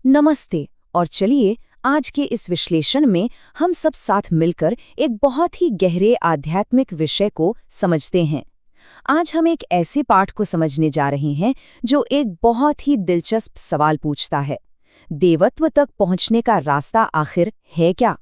नमस्ते। और चलिए आज के इस विश्लेषण में हम सब साथ मिलकर एक बहुत ही गहरे आध्यात्मिक विषय को समझते हैं। आज हम एक ऐसे पाठ को समझने जा रहे हैं जो एक बहुत ही दिलचस्प सवाल पूछता है, देवत्व तक पहुंचने का रास्ता आखिर है क्या?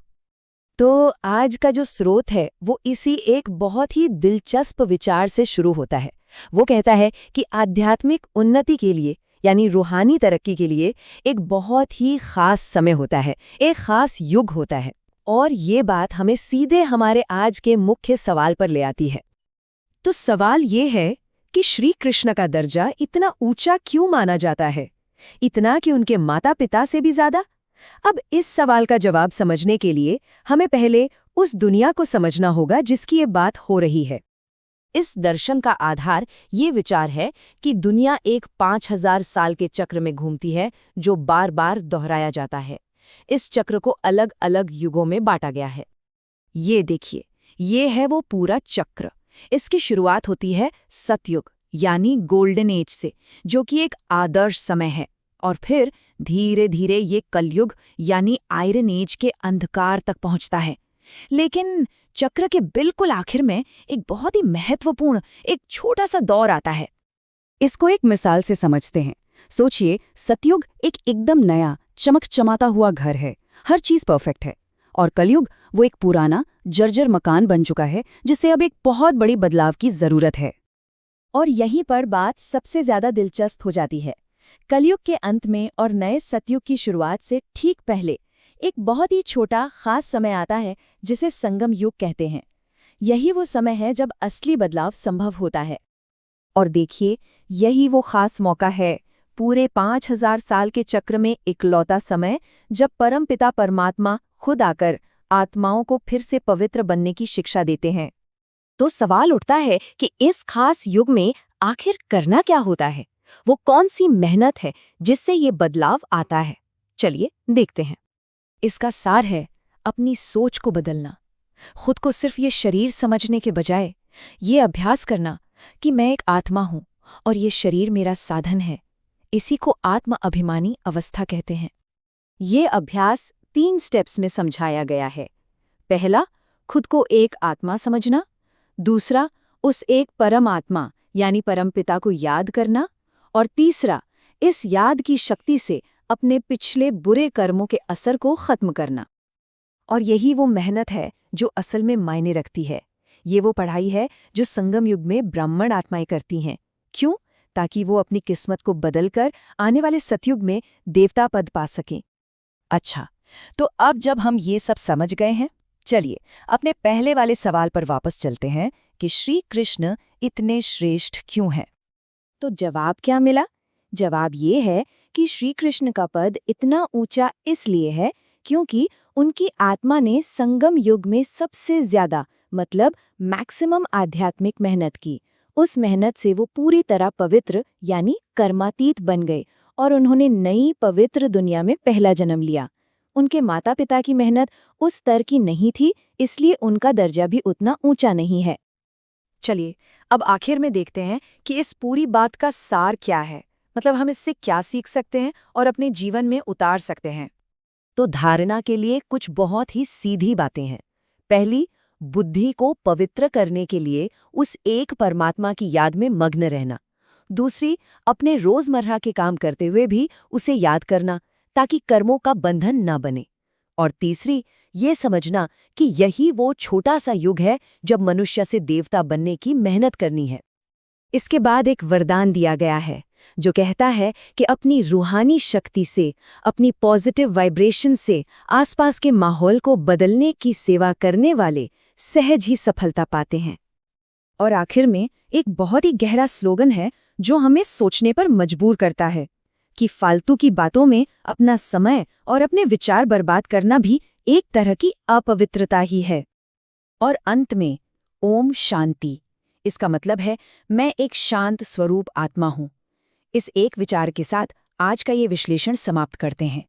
तो आज का जो स्रोत है वो इसी एक बहुत ही दिलचस्प विचार से शुरू होता है। वो कहता है कि आध्यात्मिक उन्नति के लिए यानी रूहानी तरक्की के लिए एक बहुत ही खास समय होता है, एक खास युग होता है। और ये बात हमें सीधे हमारे आज के मुख्य सवाल पर ले आती है। तो सवाल ये है कि श्री कृष्ण का दर्जा इतना ऊंचा क्यों माना जाता है, इतना कि उनके माता पिता से भी ज्यादा? अब इस सवाल का जवाब समझने के लिए हमें पहले उस दुनिया को समझना होगा जिसकी ये बात हो रही है। इस दर्शन का आधार ये विचार है कि दुनिया एक 5000 साल के चक्र में घूमती है जो बार बार दोहराया जाता है। इस चक्र को अलग अलग युगों में बांटा गया है। ये देखिए, ये है वो पूरा चक्र। इसकी शुरुआत होती है सतयुग यानी गोल्डन एज से, जो कि एक आदर्श समय है, और फिर धीरे धीरे ये कलयुग यानी आयरन एज के अंधकार तक पहुंचता है। लेकिन चक्र के बिल्कुल आखिर में एक बहुत ही महत्वपूर्ण एक छोटा सा दौर आता है। इसको एक मिसाल से समझते हैं। सोचिए, सतयुग एक एकदम नया चमकचमाता हुआ घर है, हर चीज परफेक्ट है। और कलयुग वो एक पुराना जर्जर मकान बन चुका है जिसे अब एक बहुत बड़ी बदलाव की जरूरत है। और यहीं पर बात सबसे ज्यादा दिलचस्प हो जाती है। कलयुग के अंत में और नए सतयुग की शुरुआत से ठीक पहले एक बहुत ही छोटा खास समय आता है जिसे संगम युग कहते हैं। यही वो समय है जब असली बदलाव संभव होता है। और देखिए, यही वो खास मौका है, पूरे 5000 साल के चक्र में इकलौता समय जब परमपिता परमात्मा खुद आकर आत्माओं को फिर से पवित्र बनने की शिक्षा देते हैं। तो सवाल उठता है कि इस खास युग में आखिर करना क्या होता है? वो कौन सी मेहनत है जिससे ये बदलाव आता है? चलिए देखते हैं। इसका सार है अपनी सोच को बदलना। खुद को सिर्फ ये शरीर समझने के बजाय ये अभ्यास करना कि मैं एक आत्मा हूं और ये शरीर मेरा साधन है। इसी को आत्म अभिमानी अवस्था कहते हैं। ये अभ्यास 3 स्टेप्स में समझाया गया है। पहला, खुद को एक आत्मा समझना। दूसरा, उस एक परम आत्मा यानी परमपिता को याद करना। और तीसरा, इस याद की शक्ति से अपने पिछले बुरे कर्मों के असर को खत्म करना। और यही वो मेहनत है जो असल में मायने रखती है। ये वो पढ़ाई है जो संगम युग में ब्राह्मण आत्माएं करती हैं। क्यों? ताकि वो अपनी किस्मत को बदलकर आने वाले सतयुग में देवता पद पा सकें। अच्छा, तो अब जब हम ये सब समझ गए हैं, चलिए अपने पहले वाले सवाल पर वापस चलते हैं कि श्री कृष्ण इतने श्रेष्ठ क्यों हैं? तो जवाब क्या मिला? जवाब ये है कि श्री कृष्ण का पद इतना ऊंचा इसलिए है क्योंकि उनकी आत्मा ने संगम युग में सबसे ज्यादा मतलब मैक्सिमम आध्यात्मिक मेहनत की। उस मेहनत से वो पूरी तरह पवित्र यानी कर्मातीत बन गए और उन्होंने नई पवित्र दुनिया में पहला जन्म लिया। उनके माता पिता की मेहनत उस स्तर की नहीं थी, इसलिए उनका दर्जा भी उतना ऊंचा नहीं है। चलिए अब आखिर में देखते हैं कि इस पूरी बात का सार क्या है, मतलब हम इससे क्या सीख सकते हैं और अपने जीवन में उतार सकते हैं। तो धारणा के लिए कुछ बहुत ही सीधी बातें हैं। पहली, बुद्धि को पवित्र करने के लिए उस एक परमात्मा की याद में मग्न रहना। दूसरी, अपने रोजमर्रा के काम करते हुए भी उसे याद करना ताकि कर्मों का बंधन न बने। और तीसरी, ये समझना कि यही वो छोटा सा युग है जब मनुष्य से देवता बनने की मेहनत करनी है। इसके बाद एक वरदान दिया गया है जो कहता है कि अपनी रूहानी शक्ति से, अपनी पॉजिटिव वाइब्रेशन से आसपास के माहौल को बदलने की सेवा करने वाले सहज ही सफलता पाते हैं। और आखिर में एक बहुत ही गहरा स्लोगन है जो हमें सोचने पर मजबूर करता है कि फालतू की बातों में अपना समय और अपने विचार बर्बाद करना भी एक तरह की अपवित्रता ही है। और अंत में ओम शांति, इसका मतलब है मैं एक शांत स्वरूप आत्मा हूं। इस एक विचार के साथ आज का ये विश्लेषण समाप्त करते हैं।